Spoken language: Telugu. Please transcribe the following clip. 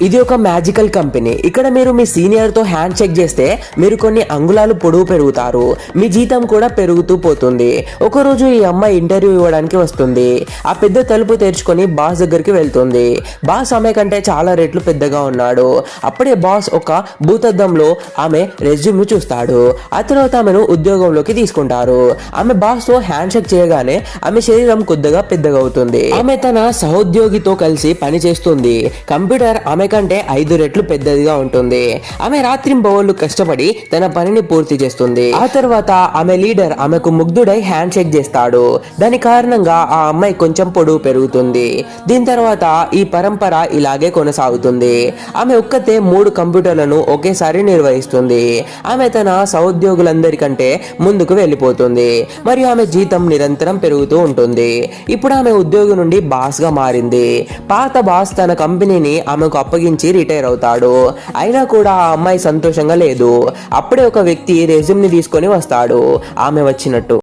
ఇది ఒక మ్యాజికల్ కంపెనీ. ఇక్కడ మీరు మీ సీనియర్ తో హ్యాండ్ చెక్ చేస్తే మీరు కొన్ని అంగుళాలు పొడవు పెరుగుతారు, మీ జీతం కూడా పెరుగుతూ పోతుంది. ఒకరోజు ఈ అమ్మాయి ఇంటర్వ్యూ ఇవ్వడానికి వస్తుంది. ఆ పెద్ద తలుపు తెరుచుకొని బాస్ దగ్గరికి వెళ్తుంది. బాస్ ఆమె కంటే చాలా రెట్లు పెద్దగా ఉన్నాడు. అప్పుడే బాస్ ఒక భూతద్దంలో ఆమె రెజ్యూమ్ చూస్తాడు. ఆ తర్వాత ఆమెను ఉద్యోగంలోకి తీసుకుంటారు. ఆమె బాస్ తో హ్యాండ్ షేక్ చేయగానే ఆమె శరీరం కొద్దిగా పెద్దగా అవుతుంది. ఆమె తన సహోద్యోగితో కలిసి పని చేస్తుంది. కంప్యూటర్ ఆమె కంటే 5 రెట్లు పెద్దదిగా ఉంటుంది. ఆమె రాత్రింబవళ్లు కష్టపడి తన పనిని పూర్తి చేస్తుంది. ఆ తర్వాత ఆమె లీడర్ ఆమెకు ముగ్ధుడై హ్యాండ్ షేక్ చేస్తాడు. దాని కారణంగా ఆ అమ్మాయి కొంచెం పొడవు పెరుగుతుంది. దీని తర్వాత ఈ పరంపర ఇలాగే కొనసాగుతుంది. ఆమె ఒక్కతే 3 కంప్యూటర్లను ఒకేసారి నిర్వహిస్తుంది. ఆమె తన సహోద్యోగులందరికంటే ముందుకు వెళ్ళిపోతుంది మరియు ఆమె జీతం నిరంతరం పెరుగుతూ ఉంటుంది. ఇప్పుడు ఆమె ఉద్యోగి నుండి బాస్ గా మారింది. పాత బాస్ తన కంపెనీని ఆమెకు అప్పగించి రిటైర్ అవుతాడు. అయినా కూడా ఆ అమ్మాయి సంతోషంగా లేదు. అప్పుడే ఒక వ్యక్తి రెజ్యూమ్ ని తీసుకొని వస్తాడు, ఆమె వచ్చినట్టు.